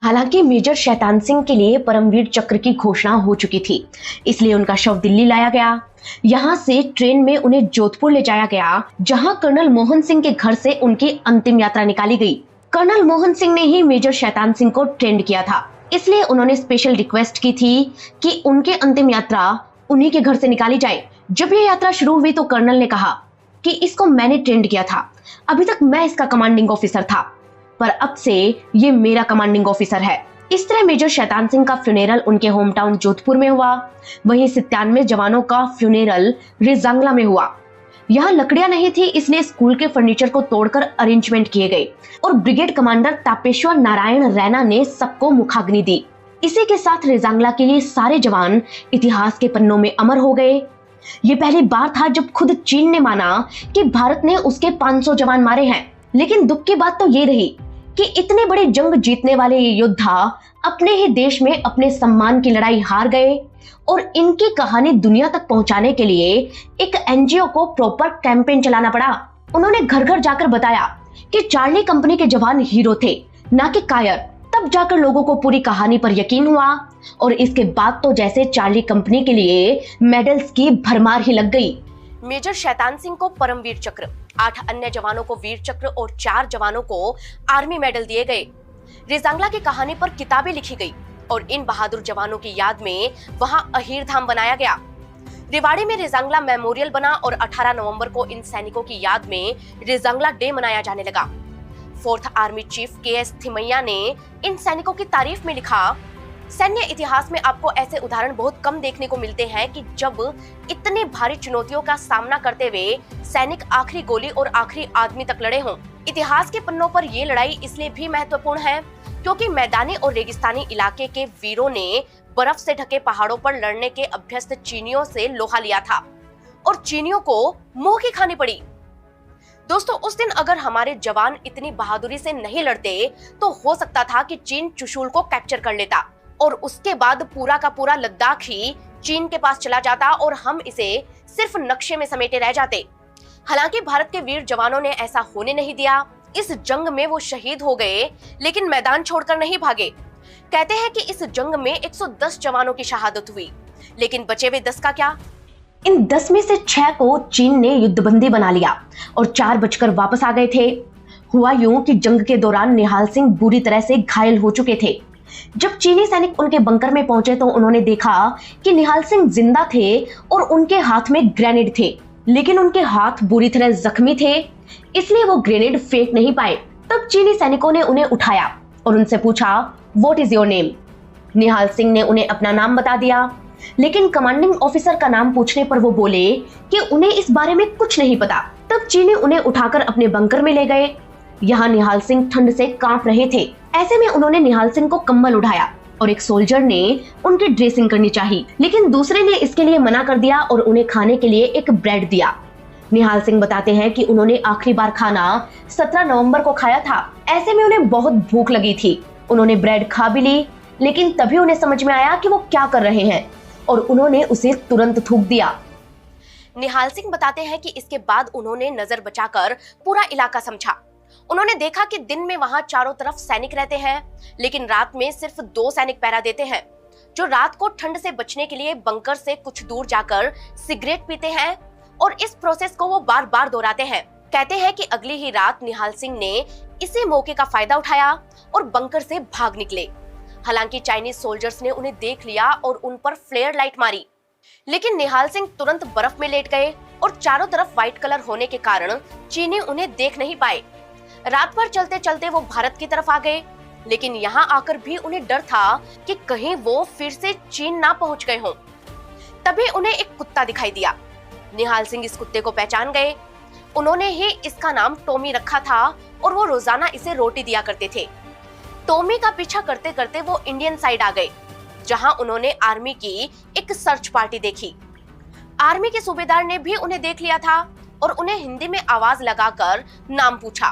हालांकि मेजर शैतान सिंह के लिए परमवीर चक्र की घोषणा हो चुकी थी, इसलिए उनका शव दिल्ली लाया गया। यहाँ से ट्रेन में उन्हें जोधपुर ले जाया गया, जहाँ कर्नल मोहन सिंह के घर से उनकी अंतिम यात्रा निकाली गई। कर्नल मोहन सिंह ने ही मेजर शैतान सिंह को ट्रेंड किया था, इसलिए उन्होंने स्पेशल रिक्वेस्ट की थी कि उनके अंतिम यात्रा उन्हीं के घर से निकाली जाए। जब ये यात्रा शुरू हुई तो कर्नल ने कहा कि इसको मैंने ट्रेंड किया था, अभी तक मैं इसका कमांडिंग ऑफिसर था, पर अब से ये मेरा कमांडिंग ऑफिसर है। इस तरह मेजर शैतान सिंह का फ्यूनेरल उनके होम टाउन जोधपुर में हुआ। वहीं 97 जवानों का फ्यूनेरल रेजांगला में हुआ। यहाँ लकड़ियां नहीं थी, इसलिए स्कूल के फर्नीचर को तोड़कर अरेंजमेंट किए गए और ब्रिगेड कमांडर तापेश्वर नारायण रैना ने सबको मुखाग्नि दी। इसी के साथ रेजांगला के ये सारे जवान इतिहास के पन्नों में अमर हो गए। ये पहली बार था जब खुद चीन ने माना कि भारत ने उसके 500 जवान मारे हैं। लेकिन दुख की बात तो ये रही कि इतने बड़े जंग जीतने वाले ये योद्धा अपने ही देश में अपने सम्मान की लड़ाई हार गए और इनकी कहानी दुनिया तक पहुंचाने के लिए एक एनजीओ को प्रॉपर कैंपेन चलाना पड़ा। उन्होंने घर घर जाकर बताया कि चार्ली कंपनी के जवान हीरो थे, ना कि कायर। तब जाकर लोगों को पूरी कहानी पर यकीन हुआ और इसके बाद तो जैसे चार्ली कंपनी के लिए मेडल्स की भरमार ही लग गई। मेजर शैतान सिंह को परमवीर चक्र, 8 अन्य जवानों को वीर चक्र और 4 जवानों को आर्मी मेडल दिए गए। रेजांगला की कहानी पर किताबें लिखी गई और इन बहादुर जवानों की याद में वहां अहीर धाम बनाया गया। रेवाड़ी में रेजांगला मेमोरियल बना और 18 नवंबर को इन सैनिकों की याद में रेजांगला डे मनाया जाने लगा। 4th army chief KS Thimayya ने इन सैनिकों की तारीफ में लिखा, सैन्य इतिहास में आपको ऐसे उदाहरण बहुत कम देखने को मिलते हैं कि जब इतनी भारी चुनौतियों का सामना करते हुए सैनिक आखिरी गोली और आखिरी आदमी तक लड़े हों। इतिहास के पन्नों पर ये लड़ाई इसलिए भी महत्वपूर्ण है क्योंकि मैदानी और रेगिस्तानी इलाके के वीरों ने बर्फ से ढके पहाड़ों पर लड़ने के अभ्यस्त चीनियों से लोहा लिया था और चीनियों को मुंह की खानी पड़ी। दोस्तों उस दिन अगर हमारे जवान इतनी बहादुरी से नहीं लड़ते तो हो सकता था कि चीन चुशूल को कैप्चर कर लेता और उसके बाद पूरा का पूरा लद्दाख ही चीन के पास चला जाता और हम इसे सिर्फ नक्शे में समेटे रह जाते। हालांकि भारत के वीर जवानों ने ऐसा होने नहीं दिया। इस जंग में वो शहीद हो गए लेकिन मैदान छोड़कर नहीं भागे। कहते हैं कि इस जंग में 110 जवानों की शहादत हुई, लेकिन बचे हुए 10 का क्या? इन 10 में से 6 को चीन ने युद्धबंदी बना लिया और 4 बचकर वापस आ गए थे। हुआ यूं कि जंग के दौरान निहाल सिंह बुरी तरह से घायल हो चुके थे। जब चीनी सैनिक उनके बंकर में पहुंचे तो उन्होंने देखा कि निहाल सिंह जिंदा थे और उनके हाथ में ग्रेनेड थे, लेकिन उनके हाथ बुरी तरह जख्मी थे, इसलिए वो ग्रेनेड फेंक नहीं पाए। तब चीनी सैनिकों ने उन्हें उठाया और उनसे पूछा, व्हाट इज योर नेम? निहाल सिंह ने उन्हें अपना नाम बता दिया, लेकिन कमांडिंग ऑफिसर का नाम पूछने पर वो बोले कि उन्हें इस बारे में कुछ नहीं पता। तब चीनी उन्हें उठाकर अपने बंकर में ले गए। यहाँ निहाल सिंह ठंड से कांप रहे थे। ऐसे में उन्होंने निहाल सिंह को कंबल उठाया और एक सोल्जर ने उनकी ड्रेसिंग करनी चाहिए, लेकिन दूसरे ने इसके लिए मना कर दिया और उन्हें खाने के लिए एक ब्रेड दिया। निहाल सिंह बताते हैं कि उन्होंने आखिरी बार खाना 17 नवंबर को खाया था। ऐसे में उन्हें बहुत भूख लगी थी। उन्होंने ब्रेड खा भी ली, लेकिन तभी उन्हें समझ में आया कि वो क्या कर रहे हैं और उन्होंने उसे तुरंत थूक दिया। निहाल सिंह बताते हैं कि इसके बाद उन्होंने नजर बचाकर पूरा इलाका समझा। उन्होंने देखा कि दिन में वहां चारों तरफ सैनिक रहते हैं, लेकिन रात में सिर्फ 2 सैनिक पहरा देते हैं, जो रात को ठंड से बचने के लिए बंकर से कुछ दूर जाकर सिगरेट पीते हैं और इस प्रोसेस को वो बार बार दोहराते हैं। कहते हैं कि अगली ही रात निहाल सिंह ने इसी मौके का फायदा उठाया और बंकर से भाग निकले। हालांकि चाइनीज सोल्जर्स ने उन्हें देख लिया और उन पर फ्लेयर लाइट मारी, लेकिन निहाल सिंह तुरंत बर्फ में लेट गए और चारों तरफ व्हाइट कलर होने के कारण चीनी उन्हें देख नहीं पाए। रात भर चलते चलते वो भारत की तरफ आ गए, लेकिन यहाँ आकर भी उन्हें डर था कि कहीं वो फिर से चीन ना पहुंच गए हों। तभी उन्हें एक कुत्ता दिखाई दिया। निहाल सिंह इस कुत्ते को पहचान गए। उन्होंने ही इसका नाम टॉमी रखा था और वो रोजाना इसे रोटी दिया करते थे। टॉमी का पीछा करते करते वो इंडियन साइड आ गए, जहां उन्होंने आर्मी की एक सर्च पार्टी देखी। आर्मी के सूबेदार ने भी उन्हें देख लिया था और उन्हें हिंदी में आवाज लगाकर नाम पूछा।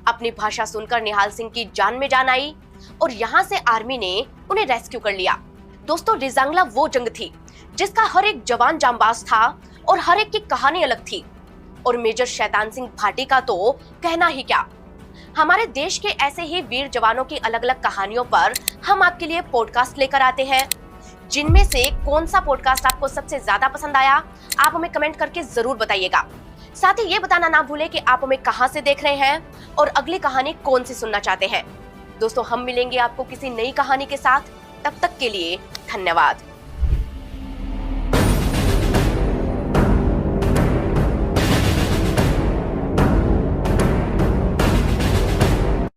अपनी भाषा सुनकर निहाल सिंह की जान में जान आई और यहाँ से आर्मी ने उन्हें रेस्क्यू कर लिया। दोस्तों, रिजांगला वो जंग थी जिसका हर एक जवान जांबाज था और हर एक की कहानी अलग थी। और मेजर शैतान सिंह भाटी का तो कहना ही क्या। हमारे देश के ऐसे ही वीर जवानों की अलग अलग कहानियों पर हम आपके लिए पॉडकास्ट लेकर आते हैं। जिनमें से कौन सा पॉडकास्ट आपको सबसे ज्यादा पसंद आया, आप हमें कमेंट करके जरूर बताइएगा। साथ ही ये बताना ना भूलें कि आप हमें कहां से देख रहे हैं और अगली कहानी कौन सी सुनना चाहते हैं। दोस्तों, हम मिलेंगे आपको किसी नई कहानी के साथ। तब तक के लिए धन्यवाद।